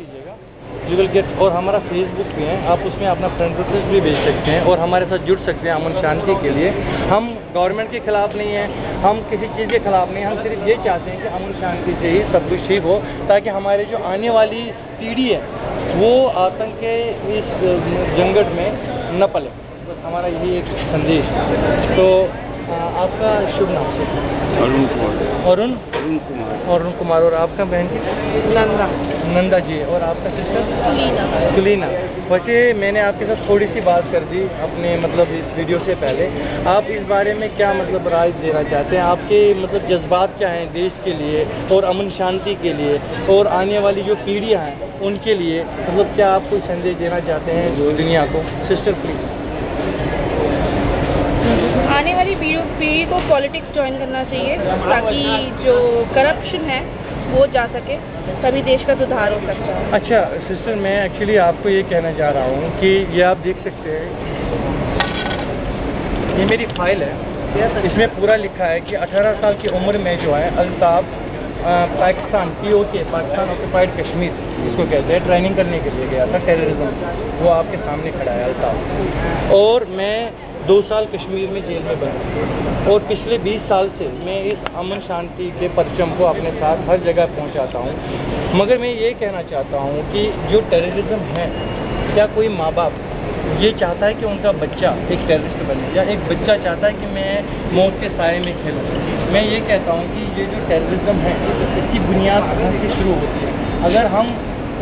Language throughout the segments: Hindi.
कीजिएगा, यू विल गेट। और हमारा फेसबुक भी है, आप उसमें अपना फ्रेंड रिक्वेस्ट भी भेज सकते हैं और हमारे साथ जुड़ सकते हैं अमन शांति के लिए। हम गवर्नमेंट के खिलाफ नहीं हैं, हम किसी चीज़ के खिलाफ नहीं, हम सिर्फ ये चाहते हैं कि अमन शांति से ही सब कुछ ठीक हो, ताकि हमारे जो आने वाली पीढ़ी है वो आतंक के इस जंगट में न पले। बस हमारा यही एक संदेश है। तो आपका शुभ नाम से? अरुण कुमार। अरुण कुमार। अरुण कुमार। और आपका बहन की? नंदा। नंदा जी। और आपका सिस्टर? कुलीना। कुलीना। वैसे मैंने आपके साथ थोड़ी सी बात कर दी अपने मतलब इस वीडियो से पहले। आप इस बारे में क्या मतलब राय देना चाहते हैं? आपके मतलब जज्बात क्या हैं देश के लिए और अमन शांति के लिए और आने वाली जो पीढ़ियाँ हैं उनके लिए? मतलब क्या आप कोई संदेश देना चाहते हैं दुनिया को? Sister please. आने वाली पीढ़ी को पॉलिटिक्स ज्वाइन करना चाहिए ताकि जो करप्शन है वो जा सके, तभी देश का सुधार हो सकता है। अच्छा सिस्टर, मैं एक्चुअली आपको ये कहना चाह रहा हूँ कि ये आप देख सकते हैं, ये मेरी फाइल है, इसमें पूरा लिखा है कि 18 साल की उम्र में जो है अल्ताफ पाकिस्तान POK पाकिस्तान ऑक्यूपाइड कश्मीर इसको कहते हैं, ट्रेनिंग करने के लिए गया था टेररिज्म। वो आपके सामने खड़ा है अल्ताफ। और मैं 2 साल कश्मीर में जेल में बंद, और पिछले 20 साल से मैं इस अमन शांति के परचम को अपने साथ हर जगह पहुंचाता हूं। मगर मैं ये कहना चाहता हूं कि जो टेररिज्म है, क्या कोई माँ बाप ये चाहता है कि उनका बच्चा एक टेररिस्ट बने, या एक बच्चा चाहता है कि मैं मौत के साए में खेलूं? मैं ये कहता हूं कि ये जो टेररिज्म है इसकी बुनियाद कहाँ से शुरू होती है? अगर हम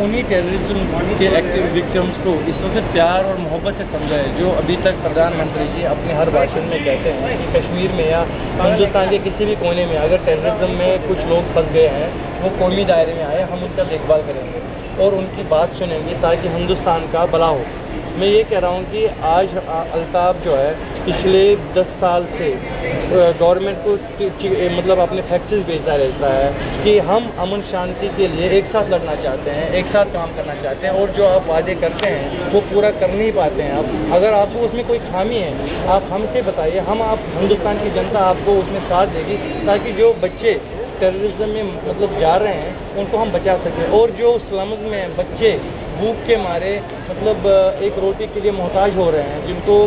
उन्हीं टेररिज्म के एक्टिव विक्टिम्स को इस वक्त प्यार और मोहब्बत से समझाए, जो अभी तक प्रधानमंत्री जी अपने हर भाषण में कहते हैं कि कश्मीर में या हिंदुस्तान के किसी भी कोने में अगर टेररिज्म में कुछ लोग फंस गए हैं, वो कौमी दायरे में आए, हम उनका देखभाल करेंगे और उनकी बात सुनेंगे ताकि हिंदुस्तान का भला हो। मैं ये कह रहा हूँ कि आज अल्ताफ जो है पिछले 10 साल से गवर्नमेंट को मतलब अपने फैक्ट्रीज भेजता रहता है कि हम अमन शांति के लिए एक साथ लड़ना चाहते हैं, एक साथ काम करना चाहते हैं, और जो आप वादे करते हैं वो पूरा कर नहीं पाते हैं आप। अगर आपको उसमें कोई खामी है आप हमसे बताइए, हम आप हिंदुस्तान की जनता आपको उसमें साथ देगी ताकि जो बच्चे टेररिज्म में मतलब जा रहे हैं उनको हम बचा सकें, और जो स्लम्स में बच्चे भूख के मारे मतलब एक रोटी के लिए मोहताज हो रहे हैं, जिनको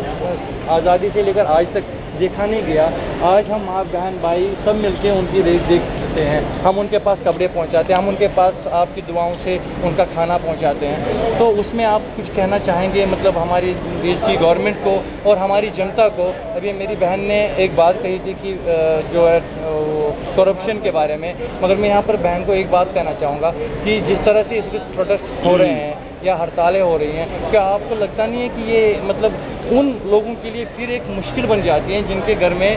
आज़ादी से लेकर आज तक देखा नहीं गया, आज हम माँ बहन भाई सब मिलके उनकी देखते हैं, हम उनके पास कपड़े पहुंचाते हैं, हम उनके पास आपकी दुआओं से उनका खाना पहुंचाते हैं। तो उसमें आप कुछ कहना चाहेंगे मतलब हमारी देश की गवर्नमेंट को और हमारी जनता को? अभी मेरी बहन ने एक बात कही थी कि जो है करप्शन के बारे में, मगर मैं यहाँ पर बहन को एक बात कहना चाहूँगा कि जिस तरह से इसके प्रोटेस्ट हो रहे हैं या हड़तालें हो रही हैं, क्या आपको लगता नहीं है कि ये मतलब उन लोगों के लिए फिर एक मुश्किल बन जाती है जिनके घर में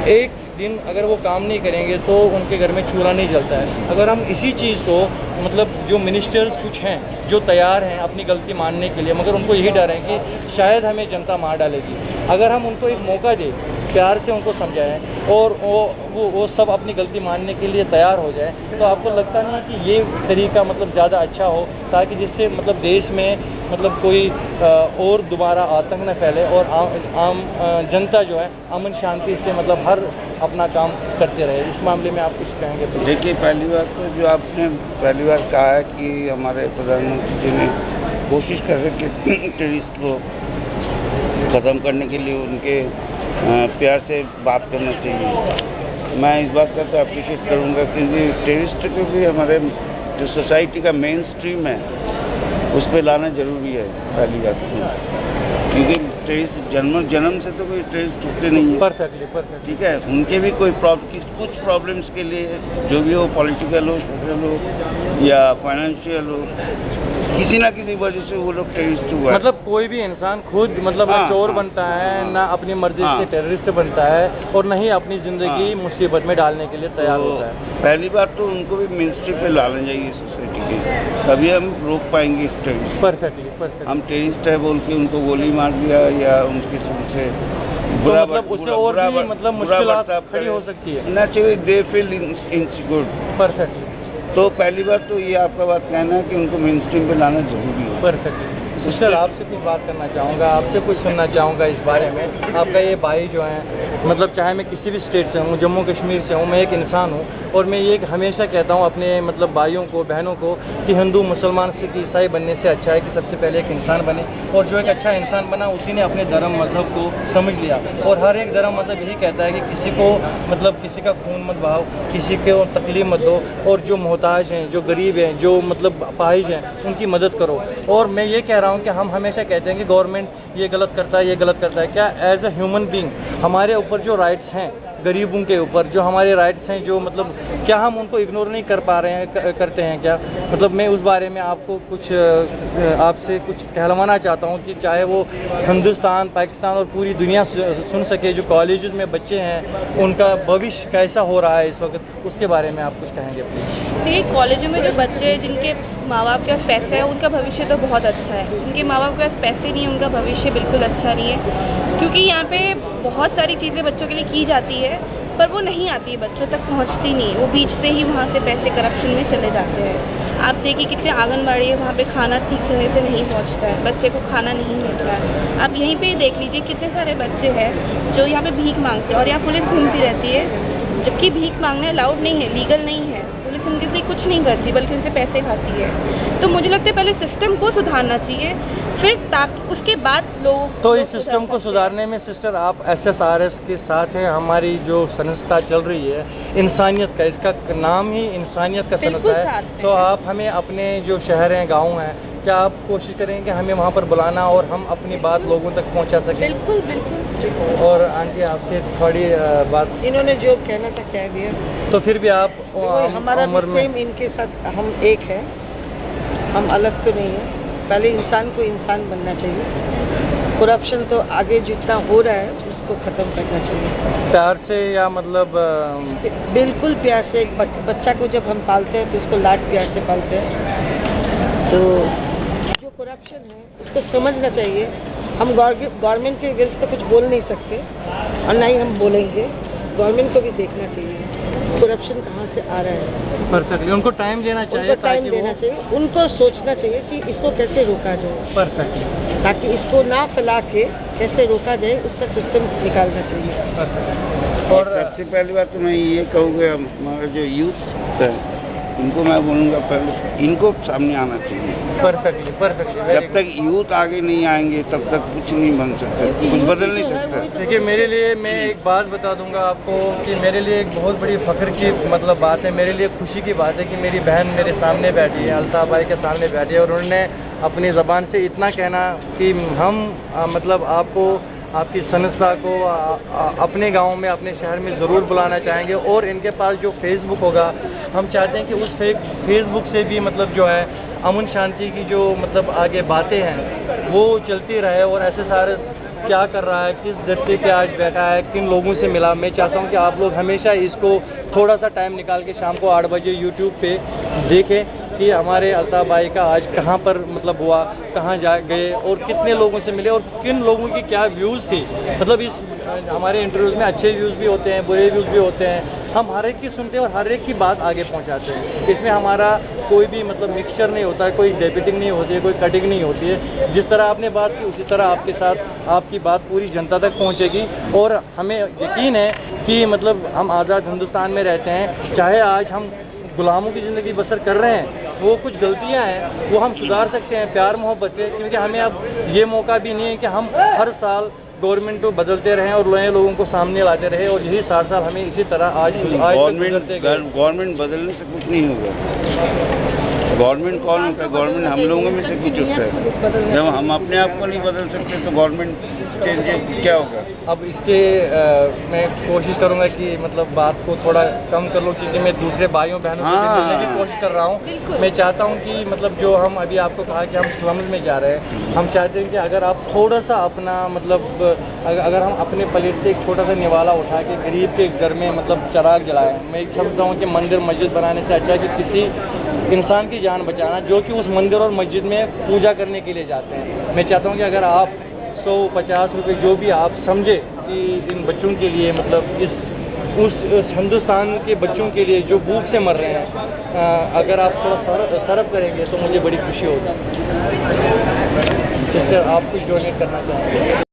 एक दिन अगर वो काम नहीं करेंगे तो उनके घर में चूल्हा नहीं जलता है? अगर हम इसी चीज़ को मतलब जो मिनिस्टर्स कुछ हैं जो तैयार हैं अपनी गलती मानने के लिए, मगर उनको यही डर है कि शायद हमें जनता मार डालेगी, अगर हम उनको एक मौका दें, प्यार से उनको समझाएं और वो सब अपनी गलती मानने के लिए तैयार हो जाए, तो आपको लगता नहीं है कि ये तरीका मतलब ज़्यादा अच्छा हो, ताकि जिससे मतलब देश में मतलब कोई और दोबारा आतंक न फैले और आम जनता जो है अमन शांति से मतलब हर अपना काम करते रहे? इस मामले में आप कुछ कहेंगे? देखिए, पहली बात तो जो आपने पहली बार कहा है कि हमारे प्रधानमंत्री जी ने कोशिश कर रहे कि टेररिस्ट को ख़त्म करने के लिए उनके प्यार से बात करना चाहिए। मैं इस बात का तो अप्रिशिएट करूँगा क्योंकि टेररिस्ट को भी हमारे जो सोसाइटी का मेन स्ट्रीम है उस पर लाना जरूरी है पहली बात तो, क्योंकि टेररिस्ट जन्म से तो कोई टेररिस्ट टूटते नहीं है। परफेक्टली ठीक है, उनके भी कोई कुछ प्रॉब्लम्स के लिए जो भी हो, पॉलिटिकल हो, सोशल हो या फाइनेंशियल हो, किसी ना किसी वजह से वो लोग टेररिस्ट हुआ। मतलब कोई भी इंसान खुद मतलब ना चोर बनता है, ना अपनी मर्जी से टेररिस्ट बनता है, और न ही अपनी ज़िंदगी मुसीबत में डालने के लिए तैयार होता है। पहली बात तो उनको भी मेन स्ट्रीम पे लाना चाहिए सोसाइटी के, तभी हम रोक पाएंगे इस टेररिस्ट। परफेक्टली हम टेररिस्ट है बोल के उनको गोली मार दिया या उनके से बुरा मतलब उससे और भी मतलब मुश्किलात खड़ी हो सकती है ना, चाहिए दे फील इनसिक्योर। परफेक्टली। तो पहली बात तो ये आपका बात कहना है कि उनको मेन स्ट्रीम पे लाना जरूरी है। परफेक्टली। सिस्टर, आपसे कुछ बात करना चाहूँगा, आपसे कुछ सुनना चाहूँगा इस बारे में। आपका ये भाई जो है मतलब चाहे मैं किसी भी स्टेट से हूँ, जम्मू कश्मीर से हूँ, मैं एक इंसान हूँ, और मैं ये हमेशा कहता हूँ अपने मतलब भाइयों को, बहनों को, कि हिंदू, मुसलमान, सिख, ईसाई बनने से अच्छा है कि सबसे पहले एक इंसान बने, और जो एक अच्छा इंसान बना उसी ने अपने धर्म मजहब को समझ लिया। और हर एक धर्म मजहब यही कहता है कि किसी को मतलब किसी का खून मत बहाओ, किसी को तकलीफ मत दो, और जो मोहताज हैं, जो गरीब हैं, जो मतलब अपाहिज हैं, उनकी मदद करो। और मैं ये कह रहा हूँ कि हम हमेशा कहते हैं कि गवर्नमेंट ये गलत करता है, ये गलत करता है। क्या एज ए ह्यूमन बीइंग हमारे ऊपर जो राइट्स हैं, गरीबों के ऊपर जो हमारे राइट्स हैं, जो मतलब क्या हम उनको इग्नोर नहीं कर पा रहे हैं, करते हैं क्या? मतलब मैं उस बारे में आपको कुछ आपसे कुछ कहलवाना चाहता हूँ कि चाहे वो हिंदुस्तान, पाकिस्तान और पूरी दुनिया सुन सके, जो कॉलेजेस में बच्चे हैं उनका भविष्य कैसा हो रहा है इस वक्त, उसके बारे में आप कुछ कहेंगे प्लीज़? देखिए, कॉलेजों में जो बच्चे जिनके माँ बाप के पास पैसे है उनका भविष्य तो बहुत अच्छा है, जिनके माँ बाप के पास पैसे नहीं है उनका भविष्य बिल्कुल अच्छा नहीं है, क्योंकि यहाँ पे बहुत सारी चीज़ें बच्चों के लिए की जाती है पर वो नहीं आती है, बच्चों तक पहुँचती नहीं, वो बीच से ही वहाँ से पैसे करप्शन में चले जाते हैं। आप देखिए कितने आंगनबाड़ी है, वहाँ पे खाना ठीक समय से नहीं पहुँचता है, बच्चे को खाना नहीं मिलता है। आप यहीं पे देख लीजिए कितने सारे बच्चे हैं जो यहाँ पे भीख मांगते हैं और यहाँ पुलिस घूमती रहती है, जबकि भीख मांगना अलाउड नहीं है, लीगल नहीं है। पुलिस उनके से कुछ नहीं करती बल्कि उनसे पैसे खाती है। तो मुझे लगता है पहले सिस्टम को सुधारना चाहिए, फिर ताकि उसके बाद लोग तो इस सिस्टम को सुधारने में सिस्टर आप SSRS के साथ हैं। हमारी जो संस्था चल रही है इंसानियत का, इसका नाम ही इंसानियत का संस्था है। तो आप हमें अपने जो शहर हैं, गाँव हैं, क्या आप कोशिश करें कि हमें वहाँ पर बुलाना और हम अपनी बात लोगों तक पहुँचा सकें? बिल्कुल बिल्कुल। और आंटी आपसे थोड़ी बात, इन्होंने जो कहना था कह दिया। तो फिर भी आप हमारा उम्र में सेम इनके साथ हम एक है, हम अलग तो नहीं है। पहले इंसान को इंसान बनना चाहिए। करप्शन तो आगे जितना हो रहा है उसको खत्म करना चाहिए प्यार से, या मतलब बिल्कुल प्यार से। एक बच्चा को जब हम पालते हैं तो उसको लाड प्यार से पालते हैं। तो जो करप्शन है उसको समझना चाहिए। हम गवर्नमेंट के विरुद्ध तो कुछ बोल नहीं सकते और ना ही हम बोलेंगे। गवर्नमेंट को भी देखना चाहिए करप्शन कहाँ से आ रहा है। परफेक्टली उनको टाइम देना चाहिए, उनको टाइम देना चाहिए, उनको सोचना चाहिए कि इसको कैसे रोका जाए। परफेक्टली, ताकि इसको ना फैला के कैसे रोका जाए उसका सिस्टम निकालना चाहिए। और सबसे पहली बात तो मैं ये कहूँगा, हमारा जो यूथ है इनको मैं बोलूँगा पहले इनको सामने आना चाहिए। Perfectly perfectly. जब तक यूथ आगे नहीं आएंगे तब तक कुछ नहीं बन सकता, कुछ बदल नहीं सकता। देखिए, मेरे लिए मैं एक बात बता दूंगा आपको कि मेरे लिए एक बहुत बड़ी फख्र की मतलब बात है, मेरे लिए खुशी की बात है कि मेरी बहन मेरे सामने बैठी है, अल्ताफ भाई के सामने बैठी है, और उन्होंने अपनी ज़बान से इतना कहना कि हम मतलब आपको, आपकी संस्था को अपने गांव में, अपने शहर में ज़रूर बुलाना चाहेंगे। और इनके पास जो फेसबुक होगा, हम चाहते हैं कि उस फेसबुक से भी मतलब जो है अमन शांति की जो मतलब आगे बातें हैं वो चलती रहे। और SSRS क्या कर रहा है, किस धरती पे आज बैठा है, किन लोगों से मिला, मैं चाहता हूँ कि आप लोग हमेशा इसको थोड़ा सा टाइम निकाल के शाम को 8 बजे यूट्यूब पे देखें कि हमारे अल्ताफ भाई का आज कहाँ पर मतलब हुआ, कहाँ जा गए और कितने लोगों से मिले और किन लोगों की क्या व्यूज़ थी। मतलब इस हमारे इंटरव्यूज़ में अच्छे व्यूज़ भी होते हैं, बुरे व्यूज़ भी होते हैं, हम हर एक की सुनते हैं और हर एक की बात आगे पहुंचाते हैं। इसमें हमारा कोई भी मतलब मिक्सचर नहीं होता है, कोई डेबिटिंग नहीं होती है, कोई कटिंग नहीं होती है। जिस तरह आपने बात की उसी तरह आपके साथ आपकी बात पूरी जनता तक पहुंचेगी। और हमें यकीन है कि मतलब हम आज़ाद हिंदुस्तान में रहते हैं, चाहे आज हम गुलामों की ज़िंदगी बसर कर रहे हैं, वो कुछ गलतियां हैं वो हम सुधार सकते हैं प्यार मोहब्बत से, क्योंकि हमें अब ये मौका भी नहीं है कि हम हर साल गवर्नमेंट को बदलते रहें और नए लोगों को सामने लाते रहे। और यही 60 साल हमें इसी तरह आज गवर्नमेंट बदलने से कुछ नहीं होगा। गवर्नमेंट कौन होता है? गवर्नमेंट हम लोगों में से कुछ होता है। जब हम अपने आप को नहीं बदल सकते तो गवर्नमेंट चेंज क्या होगा? अब इसके मैं कोशिश करूंगा कि मतलब बात को थोड़ा कम कर लूँ, क्योंकि मैं दूसरे भाइयों बहनों से मिलने की कोशिश कर रहा हूँ। मैं चाहता हूँ कि मतलब जो हम अभी आपको कहा कि हम स्लम्स में जा रहे हैं, हम चाहते हैं कि अगर आप थोड़ा सा अपना मतलब अगर हम अपने प्लेट से एक छोटा सा निवाला उठा के गरीब के घर में मतलब चिराग जलाएं। मैं समझता हूँ कि मंदिर मस्जिद बनाने से अच्छा है कि किसी इंसान की जान बचाना जो कि उस मंदिर और मस्जिद में पूजा करने के लिए जाते हैं। मैं चाहता हूँ कि अगर आप 100-50 रुपये जो भी आप समझे कि इन बच्चों के लिए मतलब उस हिंदुस्तान के बच्चों के लिए जो भूख से मर रहे हैं, अगर आप थोड़ा सर्व करेंगे तो मुझे बड़ी खुशी होगी। जिससे आप कुछ डोनेट करना चाहेंगे।